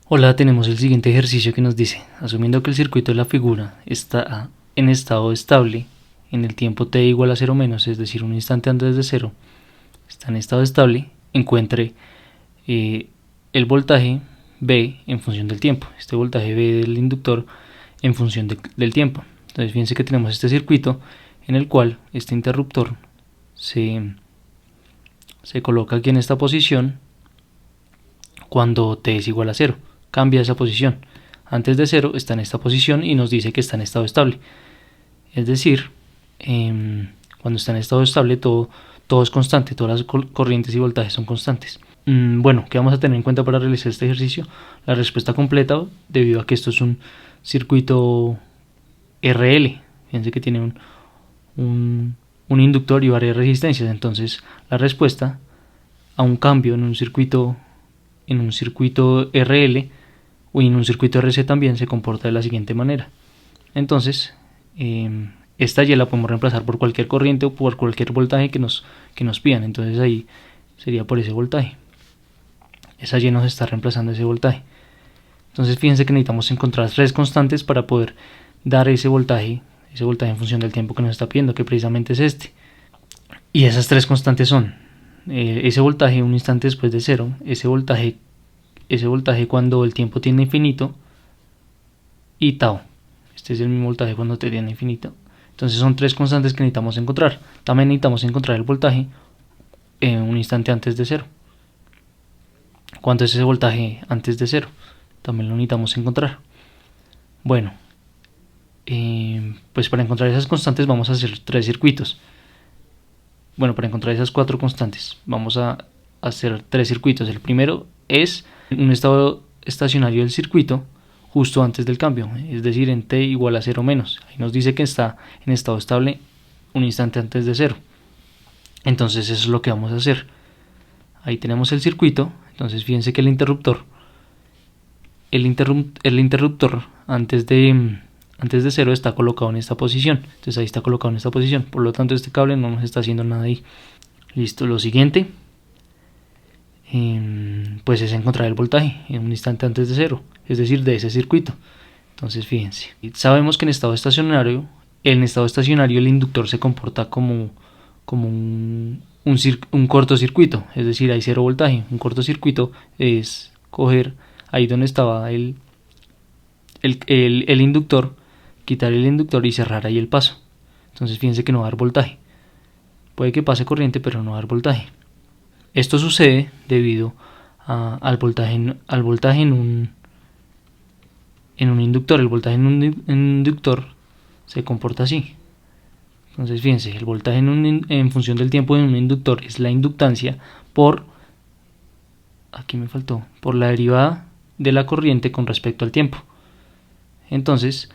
Hola, tenemos el siguiente ejercicio que nos dice, asumiendo que el circuito de la figura está en estado estable, en el tiempo t igual a 0 menos, es decir, un instante antes de 0, está en estado estable, encuentre el voltaje V en función del tiempo, este voltaje V del inductor en función del tiempo. Entonces fíjense que tenemos este circuito en el cual este interruptor se coloca aquí en esta posición cuando t es igual a 0. Cambia esa posición. Antes de 0 está en esta posición y nos dice que está en estado estable. Es decir, cuando está en estado estable todo es constante, todas las corrientes y voltajes son constantes. Bueno, ¿qué vamos a tener en cuenta para realizar este ejercicio? La respuesta completa, debido a que esto es un circuito RL. Fíjense que tiene un inductor y varias resistencias. Entonces, la respuesta a un cambio en un circuito RL o en un circuito RC también se comporta de la siguiente manera. Entonces, esta Y la podemos reemplazar por cualquier corriente o por cualquier voltaje que nos pidan. Entonces ahí sería por ese voltaje. Esa Y nos está reemplazando ese voltaje. Entonces fíjense que necesitamos encontrar tres constantes para poder dar ese voltaje en función del tiempo que nos está pidiendo, que precisamente es este. Y esas tres constantes son ese voltaje un instante después de cero, ese voltaje cuando el tiempo tiende a infinito, y tau. Este es el mismo voltaje cuando tiende a infinito. Entonces son tres constantes que necesitamos encontrar. También necesitamos encontrar el voltaje en un instante antes de cero. ¿Cuánto es ese voltaje antes de cero? También lo necesitamos encontrar. Bueno, pues para encontrar esas constantes vamos a hacer tres circuitos. Bueno, para encontrar esas cuatro constantes vamos a hacer tres circuitos. El primero es un estado estacionario del circuito justo antes del cambio, es decir, en t igual a 0 menos. Ahí nos dice que está en estado estable un instante antes de 0. Entonces eso es lo que vamos a hacer. Ahí tenemos el circuito. Entonces fíjense que el interruptor antes de 0 está colocado en esta posición. Entonces ahí está colocado en esta posición. Por lo tanto este cable no nos está haciendo nada ahí. Listo, lo siguiente pues es encontrar el voltaje en un instante antes de 0, es decir, de ese circuito. Entonces fíjense, sabemos que en estado estacionario el inductor se comporta como un cortocircuito, es decir, hay cero voltaje. Un cortocircuito es coger ahí donde estaba el inductor, quitar el inductor y cerrar ahí el paso. Entonces fíjense que no va a dar voltaje. Puede que pase corriente, pero no va a dar voltaje. Esto sucede debido al voltaje en un inductor. El voltaje en un inductor se comporta así. Entonces fíjense, el voltaje en función del tiempo en un inductor es la inductancia por la derivada de la corriente con respecto al tiempo. Entonces,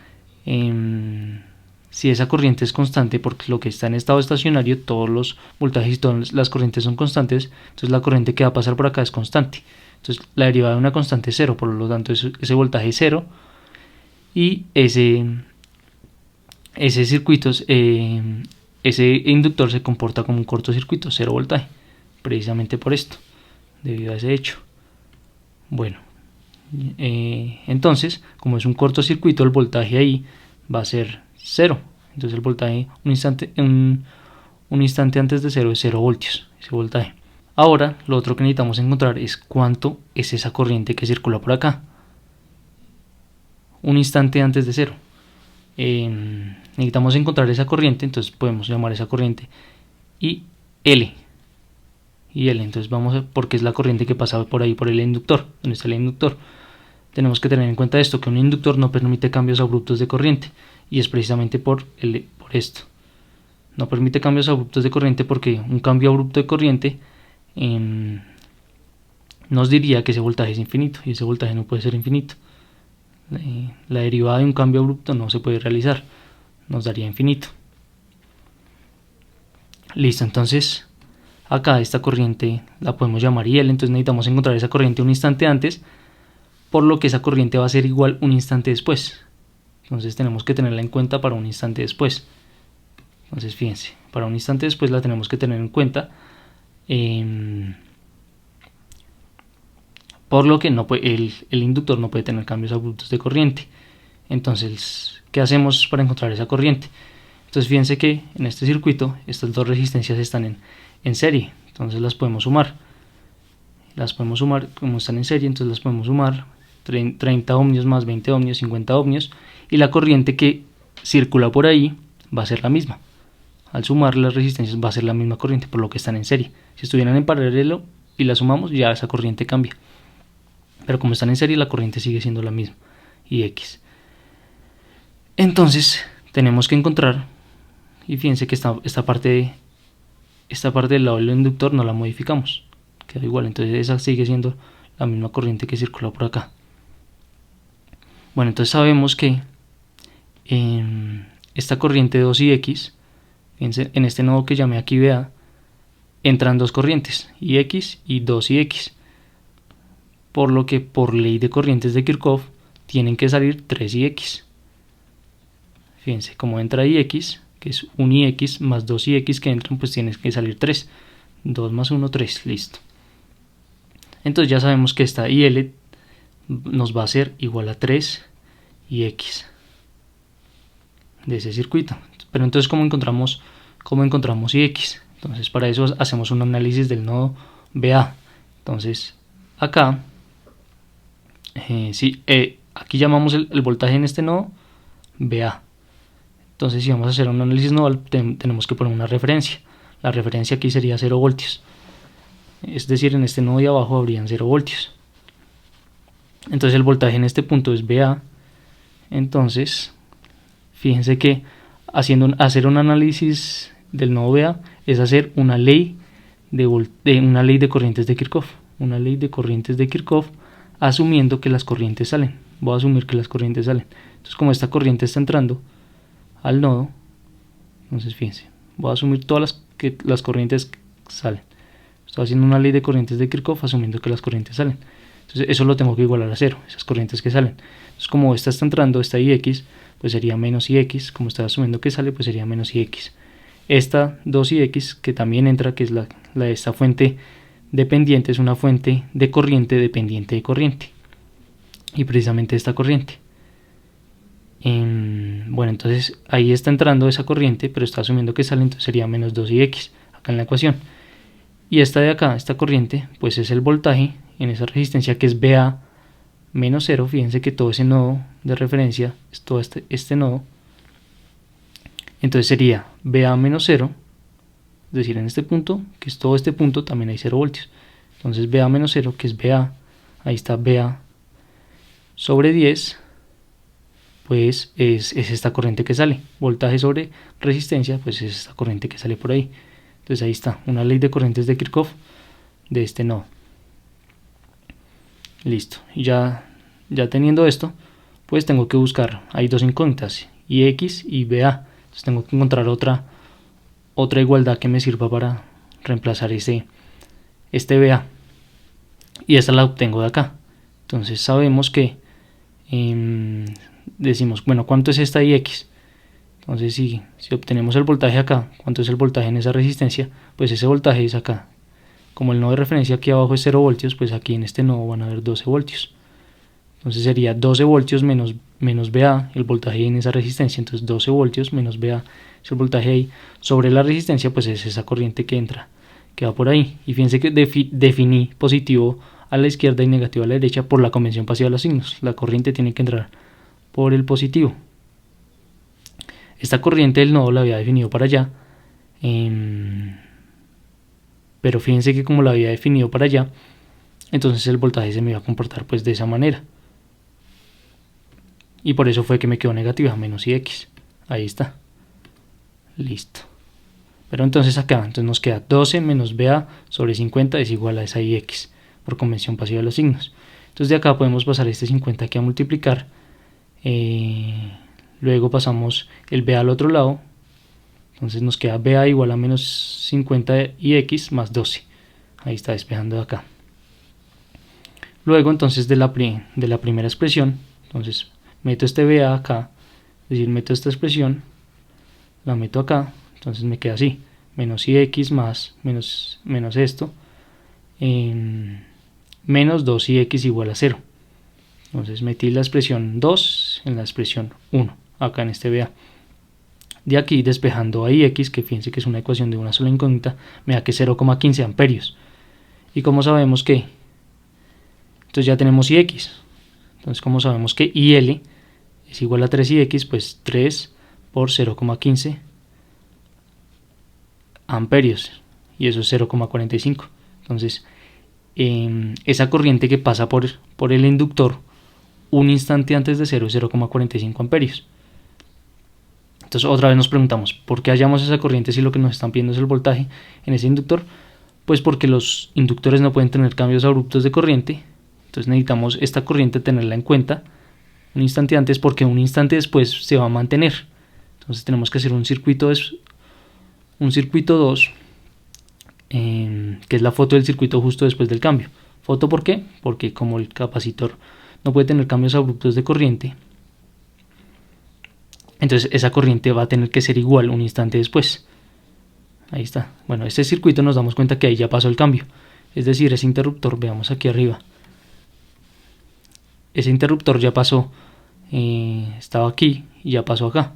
si esa corriente es constante, porque lo que está en estado estacionario, todos los voltajes y todas las corrientes son constantes, entonces la corriente que va a pasar por acá es constante. Entonces la derivada de una constante es cero, por lo tanto ese voltaje es cero, y ese inductor se comporta como un cortocircuito, cero voltaje, precisamente por esto, debido a ese hecho. Bueno, entonces, como es un cortocircuito, el voltaje ahí va a ser 0. Entonces el voltaje un instante antes de 0 es 0 voltios, ese voltaje. Ahora lo otro que necesitamos encontrar es cuánto es esa corriente que circula por acá. Un instante antes de 0. Necesitamos encontrar esa corriente, entonces podemos llamar esa corriente L. Entonces vamos a, porque es la corriente que pasa por ahí por el inductor, donde está el inductor. Tenemos que tener en cuenta esto, que un inductor no permite cambios abruptos de corriente, y es precisamente por esto. No permite cambios abruptos de corriente porque un cambio abrupto de corriente nos diría que ese voltaje es infinito, y ese voltaje no puede ser infinito. La derivada de un cambio abrupto no se puede realizar, nos daría infinito. Listo, entonces acá esta corriente la podemos llamar IL, entonces necesitamos encontrar esa corriente un instante antes, por lo que esa corriente va a ser igual un instante después. Entonces tenemos que tenerla en cuenta para un instante después. Entonces fíjense, para un instante después la tenemos que tener en cuenta por lo que el inductor no puede tener cambios abruptos de corriente. Entonces, ¿qué hacemos para encontrar esa corriente? Entonces fíjense que en este circuito estas dos resistencias están en serie, entonces las podemos sumar. Como están en serie, entonces las podemos sumar: 30 ohmios más 20 ohmios, 50 ohmios, y la corriente que circula por ahí va a ser la misma. Al sumar las resistencias va a ser la misma corriente, por lo que están en serie. Si estuvieran en paralelo y la sumamos, ya esa corriente cambia. Pero como están en serie, la corriente sigue siendo la misma, y X. Entonces tenemos que encontrar, y fíjense que esta parte del lado del inductor no la modificamos, queda igual, entonces esa sigue siendo la misma corriente que circula por acá. Bueno, entonces sabemos que esta corriente 2 y X, fíjense, en este nodo que llamé aquí BA, entran dos corrientes, IX y 2 y X, por lo que por ley de corrientes de Kirchhoff tienen que salir 3 y X. Fíjense, como entra IX, que es 1 IX más 2 IX que entran, pues tiene que salir 3. 2 más 1, 3, listo. Entonces ya sabemos que esta IL nos va a ser igual a 3 IX de ese circuito. Pero entonces, ¿cómo encontramos IX? Entonces para eso hacemos un análisis del nodo BA. Entonces acá, aquí llamamos el voltaje en este nodo BA. Entonces, si vamos a hacer un análisis nodal, tenemos que poner una referencia. La referencia aquí sería 0 voltios. Es decir, en este nodo de abajo habrían 0 voltios. Entonces, el voltaje en este punto es VA. Entonces, fíjense que hacer un análisis del nodo VA es hacer una ley de corrientes de Kirchhoff. Una ley de corrientes de Kirchhoff, asumiendo que las corrientes salen. Voy a asumir que las corrientes salen. Entonces, como esta corriente está entrando al nodo, entonces fíjense, voy a asumir todas las corrientes que salen. Estoy haciendo una ley de corrientes de Kirchhoff asumiendo que las corrientes salen. Entonces eso lo tengo que igualar a 0, esas corrientes que salen. Entonces, como esta está entrando, esta IX, pues sería menos IX. Como está asumiendo que sale, pues sería menos IX. Esta 2IX que también entra, que es la de esta fuente dependiente, es una fuente de corriente dependiente de corriente, y precisamente esta corriente. Bueno, entonces ahí está entrando esa corriente, pero está asumiendo que sale, entonces sería menos 2IX acá en la ecuación. Y esta de acá, esta corriente, pues es el voltaje en esa resistencia, que es VA menos 0. Fíjense que todo ese nodo de referencia es todo este nodo. Entonces sería VA menos 0, es decir, en este punto, que es todo este punto, también hay 0 voltios. Entonces VA menos 0, que es VA, ahí está VA sobre 10, pues es esta corriente que sale. Voltaje sobre resistencia, pues es esta corriente que sale por ahí. Entonces ahí está, una ley de corrientes de Kirchhoff de este nodo. Listo, y ya teniendo esto, pues tengo que buscar, hay dos incógnitas, IX y VA. Entonces tengo que encontrar otra igualdad que me sirva para reemplazar este VA. Y esta la obtengo de acá. Entonces sabemos que decimos, bueno, ¿cuánto es esta IX? Entonces si obtenemos el voltaje acá, ¿cuánto es el voltaje en esa resistencia? Pues ese voltaje es acá. Como el nodo de referencia aquí abajo es 0 voltios, pues aquí en este nodo van a haber 12 voltios. Entonces sería 12 voltios menos VA, el voltaje en esa resistencia. Entonces 12 voltios menos VA es el voltaje ahí. Sobre la resistencia, pues es esa corriente que entra, que va por ahí. Y fíjense que definí positivo a la izquierda y negativo a la derecha por la convención pasiva de los signos. La corriente tiene que entrar por el positivo. Esta corriente del nodo la había definido para allá, pero fíjense que como la había definido para allá, entonces el voltaje se me iba a comportar pues de esa manera, y por eso fue que me quedó negativa, menos IX. Ahí está, listo. Pero entonces acá, entonces nos queda 12 menos VA sobre 50 es igual a esa IX por convención pasiva de los signos. Entonces de acá podemos pasar este 50 aquí a multiplicar, luego pasamos el VA al otro lado, entonces nos queda VA igual a menos 50 IX más 12. Ahí está despejando de acá. Luego entonces de la primera expresión, entonces meto este VA acá, es decir, meto esta expresión, la meto acá, entonces me queda así, menos IX más menos esto, menos 2ix igual a 0. Entonces metí la expresión 2 en la expresión 1, acá en este BA. De aquí, despejando a ix, que fíjense que es una ecuación de una sola incógnita, me da que 0,15 amperios. Y como sabemos que, entonces ya tenemos ix. Entonces como sabemos que IL es igual a 3ix, pues 3 por 0,15 amperios. Y eso es 0,45. Entonces, esa corriente que pasa por el inductor un instante antes de 0 es 0,45 amperios. Entonces otra vez nos preguntamos, ¿por qué hallamos esa corriente si lo que nos están pidiendo es el voltaje en ese inductor? Pues porque los inductores no pueden tener cambios abruptos de corriente. Entonces necesitamos esta corriente tenerla en cuenta un instante antes, porque un instante después se va a mantener. Entonces tenemos que hacer un circuito 2, que es la foto del circuito justo después del cambio. ¿Foto por qué? Porque como el capacitor no puede tener cambios abruptos de corriente, entonces esa corriente va a tener que ser igual un instante después. Ahí está. Bueno, este circuito nos damos cuenta que ahí ya pasó el cambio. Es decir, ese interruptor, veamos aquí arriba. Ese interruptor ya pasó, estaba aquí y ya pasó acá.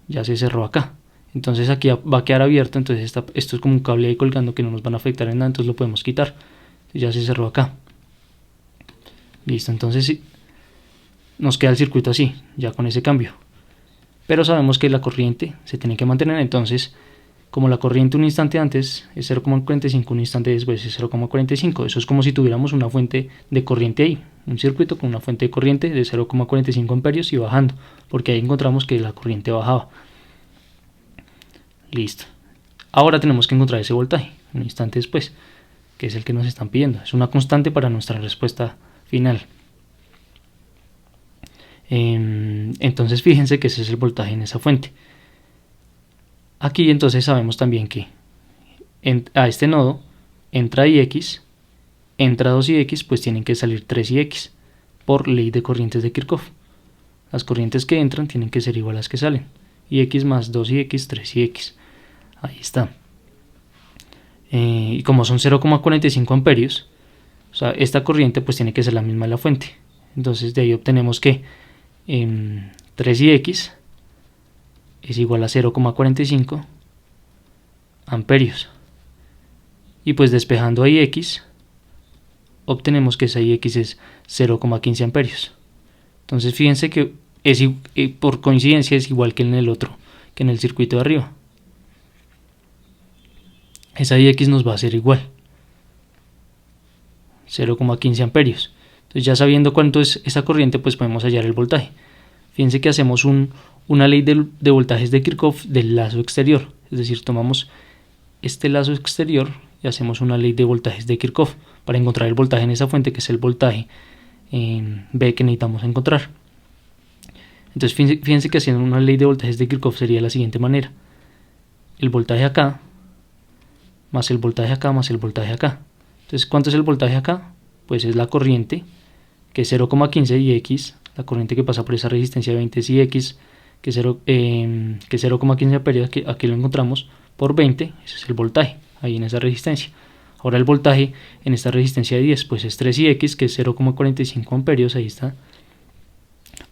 Ya se cerró acá. Entonces aquí va a quedar abierto. Entonces esto es como un cable ahí colgando que no nos van a afectar en nada. Entonces lo podemos quitar. Ya se cerró acá. Listo, entonces sí, nos queda el circuito así, ya con ese cambio. Pero sabemos que la corriente se tiene que mantener, entonces como la corriente un instante antes es 0,45, un instante después es 0,45. Eso es como si tuviéramos una fuente de corriente ahí, un circuito con una fuente de corriente de 0,45 amperios y bajando, porque ahí encontramos que la corriente bajaba. Listo. Ahora tenemos que encontrar ese voltaje un instante después, que es el que nos están pidiendo. Es una constante para nuestra respuesta final. Entonces fíjense que ese es el voltaje en esa fuente. Aquí entonces sabemos también que a este nodo entra ix, entra 2ix, pues tienen que salir 3ix por ley de corrientes de Kirchhoff. Las corrientes que entran tienen que ser igual a las que salen. Ix más 2ix, 3ix. Ahí está. Y como son 0,45 amperios, o sea, esta corriente pues tiene que ser la misma de la fuente. Entonces de ahí obtenemos que 3ix es igual a 0,45 amperios. Y pues despejando a ix, obtenemos que esa ix es 0,15 amperios. Entonces fíjense que por coincidencia es igual que en el otro, que en el circuito de arriba. Esa ix nos va a ser igual, 0,15 amperios. Entonces ya sabiendo cuánto es esa corriente, pues podemos hallar el voltaje. Fíjense que hacemos una ley de voltajes de Kirchhoff del lazo exterior. Es decir, tomamos este lazo exterior y hacemos una ley de voltajes de Kirchhoff para encontrar el voltaje en esa fuente, que es el voltaje B que necesitamos encontrar. Entonces fíjense que haciendo una ley de voltajes de Kirchhoff sería de la siguiente manera. El voltaje acá, más el voltaje acá, más el voltaje acá. Entonces, ¿cuánto es el voltaje acá? Pues es la corriente, que es 0,15 y x, la corriente que pasa por esa resistencia de 20 es ix, que es 0,15 amperios, que aquí lo encontramos, por 20, ese es el voltaje, ahí en esa resistencia. Ahora el voltaje en esta resistencia de 10, pues es 3ix, que es 0,45 amperios, ahí está,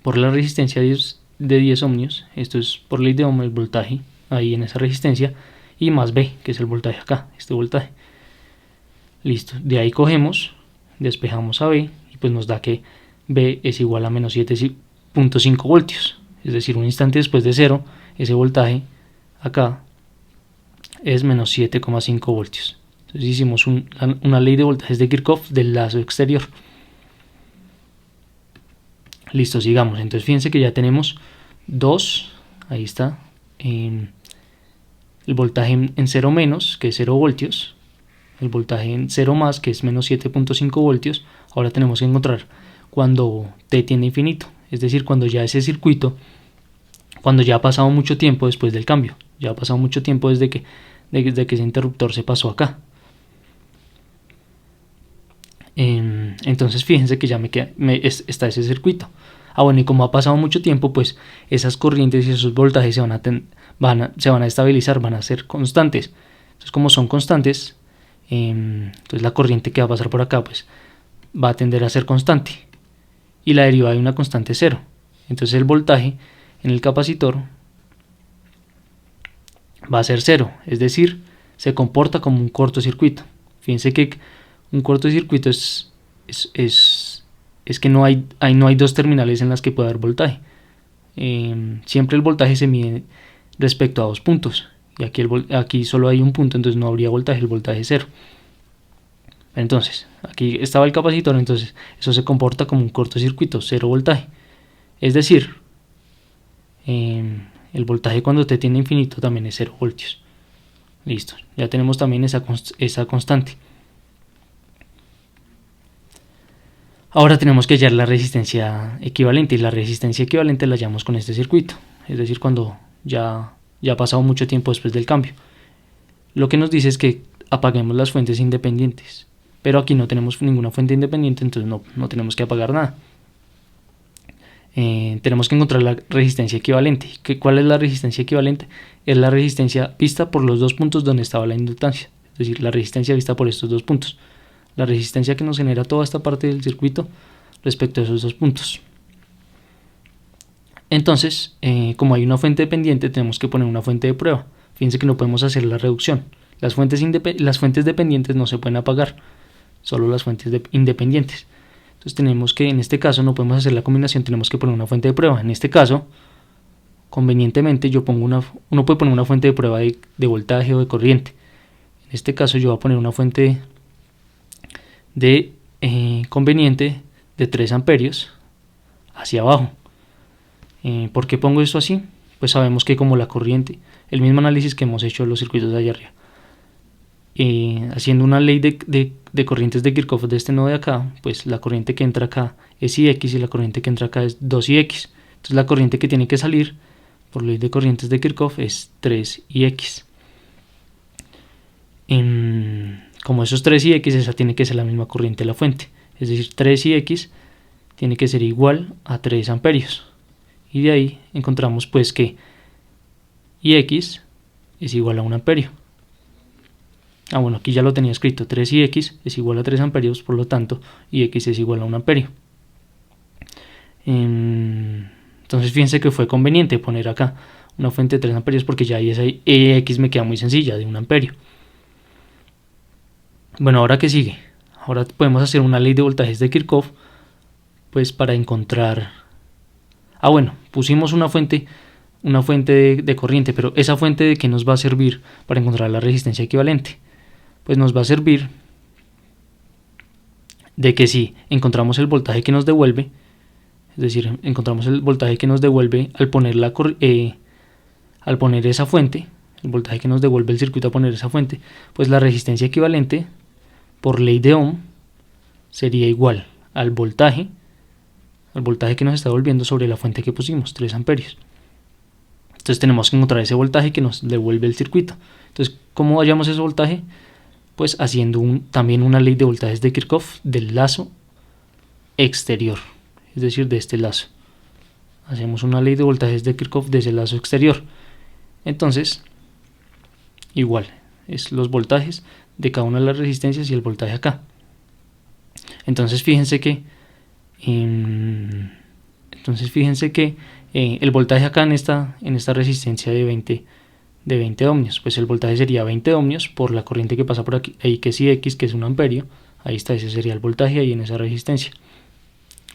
por la resistencia de 10 ohmios, esto es por ley de Ohm el voltaje, ahí en esa resistencia, y más B, que es el voltaje acá, este voltaje. Listo, de ahí cogemos, despejamos a B, y pues nos da que B es igual a menos 7,5 voltios. Es decir, un instante después de 0, ese voltaje acá es menos 7,5 voltios. Entonces hicimos una ley de voltajes de Kirchhoff del lazo exterior. Listo, sigamos. Entonces fíjense que ya tenemos 2, ahí está, el voltaje en 0 menos, que es 0 voltios, el voltaje en 0 más, que es menos 7,5 voltios. Ahora tenemos que encontrar cuando t tiende a infinito, es decir, cuando ya ese circuito, cuando ya ha pasado mucho tiempo después del cambio, ya ha pasado mucho tiempo desde que ese interruptor se pasó acá. Entonces fíjense que ya está ese circuito. Bueno, y como ha pasado mucho tiempo, pues esas corrientes y esos voltajes se van a estabilizar, van a ser constantes. Entonces como son constantes, entonces la corriente que va a pasar por acá, pues va a tender a ser constante y la derivada de una constante es 0. Entonces el voltaje en el capacitor va a ser 0, es decir, se comporta como un cortocircuito. Fíjense que un cortocircuito es que no hay dos terminales en las que pueda haber voltaje. Siempre el voltaje se mide respecto a dos puntos, y aquí solo hay un punto, entonces no habría voltaje, el voltaje es 0. Entonces, aquí estaba el capacitor, entonces eso se comporta como un cortocircuito, 0 voltaje. Es decir, el voltaje cuando t tiende a infinito también es 0 voltios. Listo, ya tenemos también esa constante. Ahora tenemos que hallar la resistencia equivalente, y la resistencia equivalente la hallamos con este circuito, es decir, cuando ya ha pasado mucho tiempo después del cambio. Lo que nos dice es que apaguemos las fuentes independientes, pero aquí no tenemos ninguna fuente independiente, entonces no tenemos que apagar nada. Tenemos que encontrar la resistencia equivalente. ¿Cuál es la resistencia equivalente? Es la resistencia vista por los dos puntos donde estaba la inductancia, es decir, la resistencia vista por estos dos puntos, la resistencia que nos genera toda esta parte del circuito respecto a esos dos puntos. Entonces, como hay una fuente dependiente, tenemos que poner una fuente de prueba. Fíjense que no podemos hacer la reducción. Las fuentes dependientes no se pueden apagar, solo las fuentes independientes. Entonces tenemos que, en este caso, no podemos hacer la combinación, tenemos que poner una fuente de prueba. En este caso, convenientemente, uno puede poner una fuente de prueba de voltaje o de corriente. En este caso, yo voy a poner una fuente conveniente de 3 amperios hacia abajo. ¿Por qué pongo esto así? Pues sabemos que como la corriente, el mismo análisis que hemos hecho de los circuitos de allá arriba, haciendo una ley de corrientes de Kirchhoff de este nodo de acá, pues la corriente que entra acá es Ix y la corriente que entra acá es 2Ix. Entonces la corriente que tiene que salir por ley de corrientes de Kirchhoff es 3Ix. Como esos 3Ix, esa tiene que ser la misma corriente de la fuente, es decir, 3Ix tiene que ser igual a 3 amperios. Y de ahí encontramos pues que Ix es igual a 1 amperio. Bueno, aquí ya lo tenía escrito, 3Ix es igual a 3 amperios, por lo tanto Ix es igual a 1 amperio. Entonces fíjense que fue conveniente poner acá una fuente de 3 amperios porque ya ahí esa X me queda muy sencilla, de 1 amperio. Bueno, ¿ahora qué sigue? Ahora podemos hacer una ley de voltajes de Kirchhoff, pues para encontrar... bueno, pusimos una fuente de corriente, pero esa fuente ¿de qué nos va a servir para encontrar la resistencia equivalente? Pues nos va a servir de que si encontramos el voltaje que nos devuelve, es decir, encontramos el voltaje que nos devuelve al poner esa fuente, el voltaje que nos devuelve el circuito a poner esa fuente, pues la resistencia equivalente por ley de Ohm sería igual al voltaje que nos está devolviendo sobre la fuente que pusimos, 3 amperios. Entonces tenemos que encontrar ese voltaje que nos devuelve el circuito. Entonces, ¿cómo hallamos ese voltaje? Pues haciendo también una ley de voltajes de Kirchhoff del lazo exterior, es decir, de este lazo. Hacemos una ley de voltajes de Kirchhoff de ese lazo exterior. Entonces, igual, es los voltajes de cada una de las resistencias y el voltaje acá. Entonces fíjense que el voltaje acá en esta resistencia de 20 ohmios, pues el voltaje sería 20 ohmios por la corriente que pasa por aquí, ahí que es Ix, que es 1 amperio. Ahí está, ese sería el voltaje ahí en esa resistencia.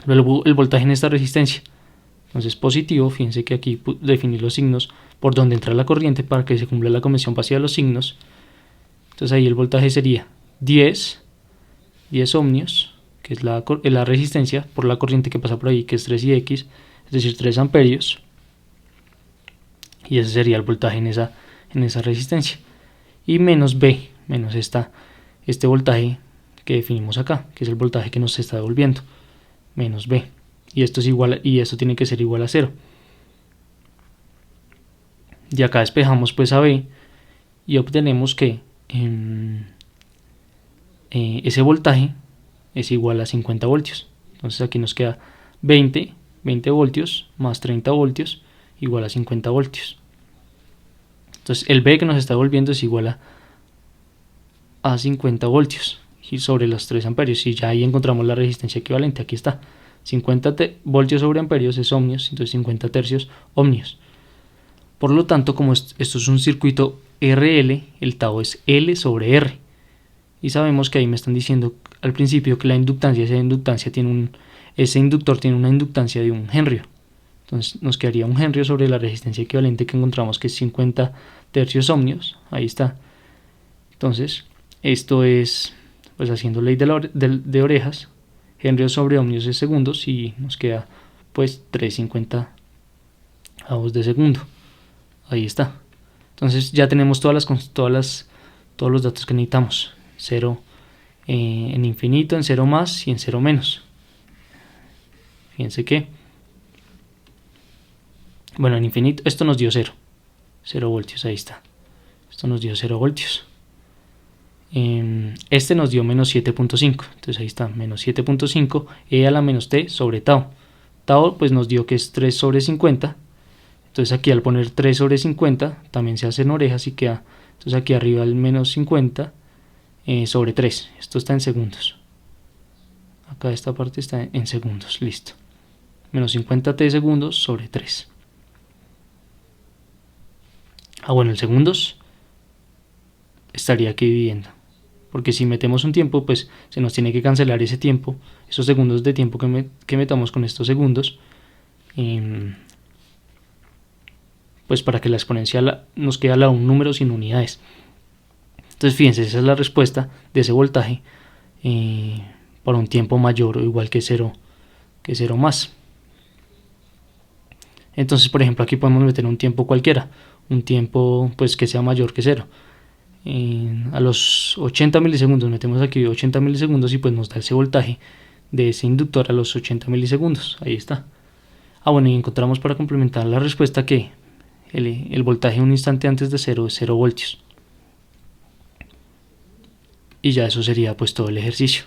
Luego el voltaje en esta resistencia, entonces positivo. Fíjense que aquí definir los signos por donde entra la corriente para que se cumpla la convención pasiva de los signos. Entonces ahí el voltaje sería 10 ohmios, que es la resistencia por la corriente que pasa por ahí, que es 3Ix, es decir, 3 amperios. Y ese sería el voltaje en esa resistencia. Y menos B, menos este voltaje que definimos acá, que es el voltaje que nos está devolviendo, menos B. Y esto tiene que ser igual a 0. Y acá despejamos pues a B y obtenemos que ese voltaje es igual a 50 voltios. Entonces aquí nos queda 20 voltios más 30 voltios igual a 50 voltios. Entonces el B que nos está devolviendo es igual a 50 voltios. y sobre los 3 amperios, y ya ahí encontramos la resistencia equivalente. Aquí está, 50 voltios sobre amperios es ohmios, entonces 50 tercios ohmios. Por lo tanto, como esto es un circuito RL, el tau es L sobre R. Y sabemos que ahí me están diciendo al principio que la inductancia, ese inductor tiene una inductancia de 1 Henry. Entonces nos quedaría 1 Henry sobre la resistencia equivalente que encontramos, que es 50 tercios ohmios. Ahí está. Entonces, esto es, pues haciendo ley de orejas, Henry sobre ohmios es segundos, y nos queda pues 350 avos de segundo. Ahí está. Entonces ya tenemos todos los datos que necesitamos. 0 en infinito, en 0 más y en 0 menos. Fíjense que, bueno, en infinito, esto nos dio 0 voltios, ahí está. Esto nos dio 0 voltios. Este nos dio menos 7.5, entonces ahí está, menos 7.5 e a la menos t sobre tau. Tau pues nos dio que es 3 sobre 50, entonces aquí al poner 3 sobre 50 también se hacen orejas y queda, entonces aquí arriba el menos 50 sobre 3, esto está en segundos, acá esta parte está en segundos, listo, menos 50t segundos sobre 3. Bueno, el segundos estaría aquí dividiendo, porque si metemos un tiempo, pues se nos tiene que cancelar ese tiempo, esos segundos de tiempo que metamos con estos segundos, pues para que la exponencial nos quede a un número sin unidades. Entonces fíjense, esa es la respuesta de ese voltaje para un tiempo mayor o igual que 0 más. Entonces, por ejemplo, aquí podemos meter un tiempo cualquiera, un tiempo pues que sea mayor que 0. A los 80 milisegundos metemos aquí 80 milisegundos y pues nos da ese voltaje de ese inductor a los 80 milisegundos. Ahí está. Bueno, y encontramos para complementar la respuesta que el voltaje un instante antes de 0 es 0 voltios. Y ya eso sería pues todo el ejercicio.